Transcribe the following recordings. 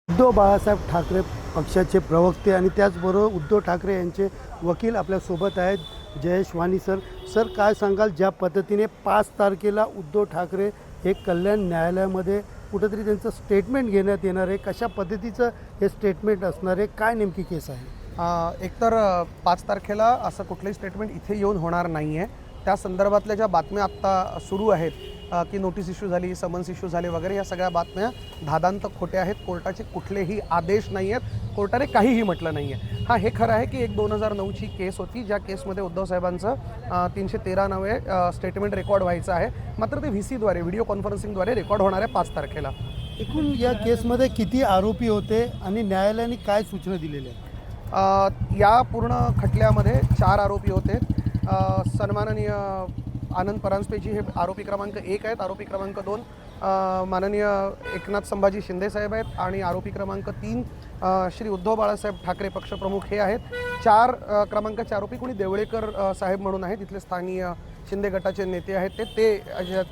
उद्धव बाळासाहेब ठाकरे पक्षाचे प्रवक्ते आणि त्याचबरोबर उद्धव ठाकरे यांचे वकील आपल्यासोबत आहेत जयेश वाणी सर. सर, काय सांगाल ज्या पद्धतीने 5 तारखेला उद्धव ठाकरे हे कल्याण न्यायालयामध्ये कुठंतरी त्यांचं स्टेटमेंट घेण्यात येणार आहे, कशा पद्धतीचं हे स्टेटमेंट असणार आहे, काय नेमकी केस आहे? एकतर 5 तारखेला असं कुठलंही स्टेटमेंट इथे येऊन होणार नाही आहे. त्या संदर्भातल्या ज्या बातम्या आत्ता सुरू आहेत की नोटीस इश्यू झाली, समन्स इश्यू झाले वगैरे, या सगळ्या बातम्या धादांत खोट्या आहेत. कोर्टाचे कुठलेही आदेश नाही आहेत, कोर्टाने काहीही म्हटलं नाही आहे. हां, हे खरं आहे की 2009ची केस होती, ज्या केसमध्ये उद्धव साहेबांचं 313 नवे स्टेटमेंट रेकॉर्ड व्हायचं आहे. मात्र ते VCद्वारे, व्हिडिओ कॉन्फरन्सिंगद्वारे रेकॉर्ड होणार आहे 5 तारखेला. एकूण या केसमध्ये किती आरोपी होते आणि न्यायालयाने काय सूचना दिलेल्या आहेत? या पूर्ण खटल्यामध्ये 4 आरोपी होते. सन्माननीय आनंद परांजपेजी हे आरोपी क्रमांक 1 आहेत. आरोपी क्रमांक 2 माननीय एकनाथ संभाजी शिंदे साहेब आहेत आणि आरोपी क्रमांक 3 श्री उद्धव बाळासाहेब ठाकरे पक्षप्रमुख हे आहेत. 4 क्रमांकाचे आरोपी कोणी देवळेकर साहेब म्हणून आहेत, तिथले स्थानीय शिंदे गटाचे नेते आहेत. ते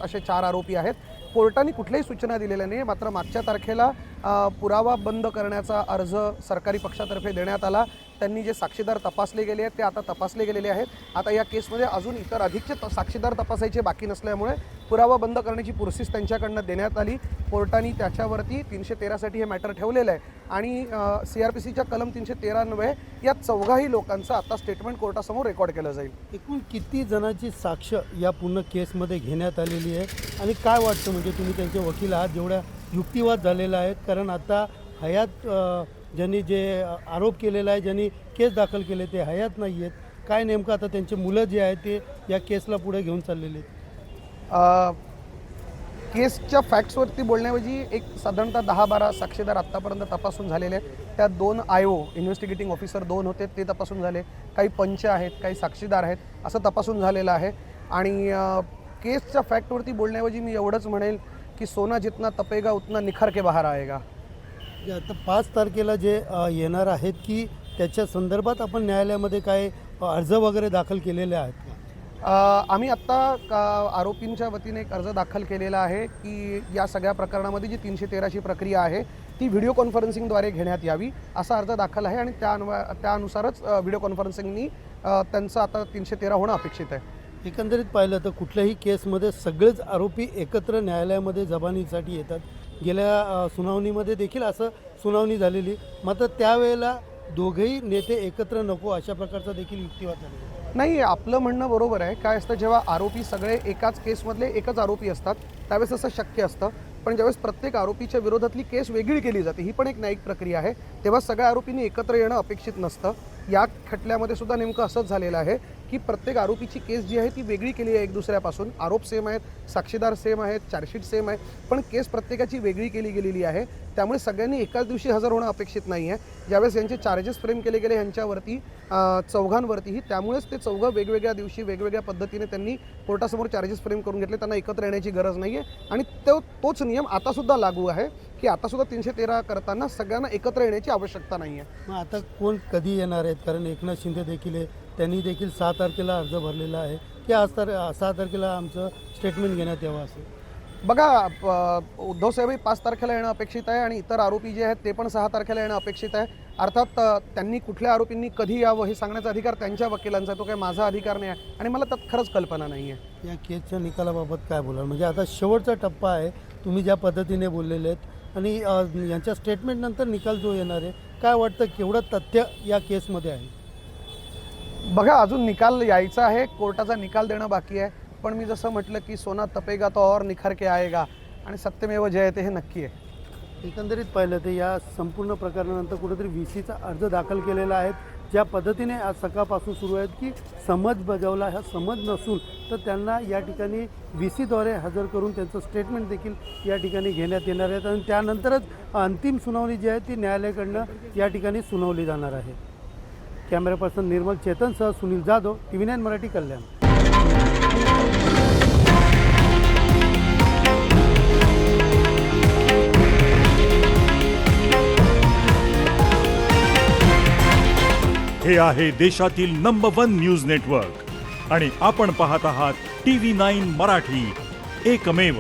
असे 4 आरोपी आहेत. कोर्टाने कुठल्याही सूचना दिलेल्या नाही. मात्र मागच्या तारखेला पुरावा बंद करण्याचा अर्ज सरकारी पक्षातर्फे देण्यात आला. त्यांनी जे साक्षीदार तपासले गेले आहेत ते आता तपासले गेलेले आहेत. आता या केसमध्ये अजून इतर अधिकचे साक्षीदार तपासायचे बाकी नसल्यामुळे पुरावा बंद करण्याची प्रोसेस त्यांच्याकडनं देण्यात आली. कोर्टाने त्याच्यावरती 313 साठी हे मॅटर ठेवलेलं आहे आणि CRPCच्या कलम 313 अन्वये या 4ही लोकांचं आता स्टेटमेंट कोर्टासमोर रेकॉर्ड केलं जाईल. एकूण किती जणांची साक्ष या पूर्ण केसमध्ये घेण्यात आलेली आहे आणि काय वाटतं, म्हणजे तुम्ही त्यांचे वकील आहात, जेवढ्या युक्तिवाद झालेला आहे, कारण आता हयात ज्यांनी जे आरोप केलेला आहे, ज्यांनी केस दाखल केले ते हयात नाही आहेत, काय नेमकं आता त्यांचे मुलं जे आहेत ते या केसला पुढे घेऊन चाललेले आहेत? केसच्या फॅक्ट्सवरती बोलण्याऐवजी एक साधारणतः 10-12 साक्षीदार आत्तापर्यंत तपासून झालेले आहेत. त्यात 2 IO इन्व्हेस्टिगेटिंग ऑफिसर 2 होते, ते तपासून झाले. काही पंच आहेत, काही साक्षीदार आहेत, असं तपासून झालेलं आहे. आणि केसच्या फॅक्टवरती बोलण्याऐवजी मी एवढंच म्हणेल की सोना जितना तपेगा उतना निखर के बाहेर आएगा. आता 5 तारखेला जे येणार आहेत की त्याच्या संदर्भात आपण न्यायालयामध्ये काय अर्ज वगैरे दाखल केलेले आहेत का? आम्ही आत्ता आरोपींच्या वतीने एक अर्ज दाखल केलेला आहे की या सगळ्या प्रकरणामध्ये जी 313ची प्रक्रिया आहे ती व्हिडिओ कॉन्फरन्सिंगद्वारे घेण्यात यावी, असा अर्ज दाखल आहे. आणि त्यानुसारच व्हिडिओ कॉन्फरन्सिंगनी त्यांचं आता 313 होणं अपेक्षित आहे. एकंदरीत पाहिलं तर कुठल्याही केसमध्ये सगळेच आरोपी एकत्र न्यायालयामध्ये जबानीसाठी येतात. गेल्या सुनावणीमध्ये देखील असं सुनावणी झालेली, मात्र त्यावेळेला दोघेही नेते एकत्र नको अशा प्रकारचा देखील युक्तिवाद झालेला. नाही, आपलं म्हणणं बरोबर आहे. काय असतं, जेव्हा आरोपी सगळे एकाच केसमधले एकच आरोपी असतात त्यावेळेस असं शक्य असतं. पण ज्यावेळेस प्रत्येक आरोपीच्या विरोधातली केस वेगळी केली जाते, ही पण एक न्यायिक प्रक्रिया आहे, तेव्हा सगळ्या आरोपींनी एकत्र येणं अपेक्षित नसतं. या खटल्यामध्ये सुद्धा नेमकं असंच झालेलं आहे की प्रत्येक आरोपीची केस जी आहे ती वेगळी केली आहे एक दुसऱ्यापासून. आरोप सेम आहेत, साक्षीदार सेम आहेत, चार्जशीट सेम आहे, पण केस प्रत्येकाची वेगळी केली गेलेली आहे. त्यामुळे सगळ्यांनी एकाच दिवशी हजर होणं अपेक्षित नाही आहे. ज्यावेळेस यांचे चार्जेस फ्रेम केले गेले ह्यांच्यावरती, चौघांवरतीही, त्यामुळेच ते चौघं वेगवेगळ्या दिवशी वेगवेगळ्या पद्धतीने त्यांनी कोर्टासमोर चार्जेस फ्रेम करून घेतले. त्यांना एकत्र येण्याची गरज नाही आहे आणि तोच नियम आतासुद्धा लागू आहे की आतासुद्धा 313 करताना सगळ्यांना एकत्र येण्याची आवश्यकता नाही आहे. मग आता कोण कधी येणार आहेत? कारण एकनाथ शिंदे देखील आहे, त्यांनी देखील 6 तारखेला अर्ज भरलेला आहे की 6 तारखेला आमचं स्टेटमेंट घेण्यात यावं असं. बघा, उद्धव साहेबही 5 तारखेला येणं अपेक्षित आहे आणि इतर आरोपी जे आहेत ते पण 6 तारखेला येणं अपेक्षित आहे. अर्थात त्यांनी कुठल्या आरोपींनी कधी यावं हे सांगण्याचा अधिकार त्यांच्या वकिलांचा आहे, तो काही माझा अधिकार नाही आहे आणि मला त्यात खरंच कल्पना नाही आहे. या केसच्या निकालाबाबत काय बोलाल? म्हणजे आता शेवटचा टप्पा आहे, तुम्ही ज्या पद्धतीने बोललेले आहेत आणि यांच्या स्टेटमेंटनंतर निकाल जो येणार आहे, काय वाटतं केवढं तथ्य या केसमध्ये आहे? बघा, अजून निकाल यायचा आहे, कोर्टाचा निकाल देणं बाकी आहे. पण मी जसं म्हटलं की सोना तपेगा तो और निखर के आएगा आणि सत्यमेव जयते हे नक्की आहे. एकंदरीत पाहिलं तर या संपूर्ण प्रकरणानंतर कुठेतरी VCचा अर्ज दाखल केलेला आहे. ज्या पद्धतीने आज सकाळपासून सुरू आहेत की समज बजावला, हा समज नसून तर त्यांना या ठिकाणी VCद्वारे हजर करून त्यांचं स्टेटमेंट देखील या ठिकाणी घेण्यात येणार आहेत आणि त्यानंतरच अंतिम सुनावणी जी आहे ती न्यायालयाकडनं या ठिकाणी सुनावली जाणार आहे. कॅमेरा पर्सन निर्मल चेतनसह सुनील जाधव, TV9 मराठी, कल्याण. हे आहे देशातील नंबर 1 न्यूज नेटवर्क आणि आपण पाहत आहात TV9 मराठी, एकमेव.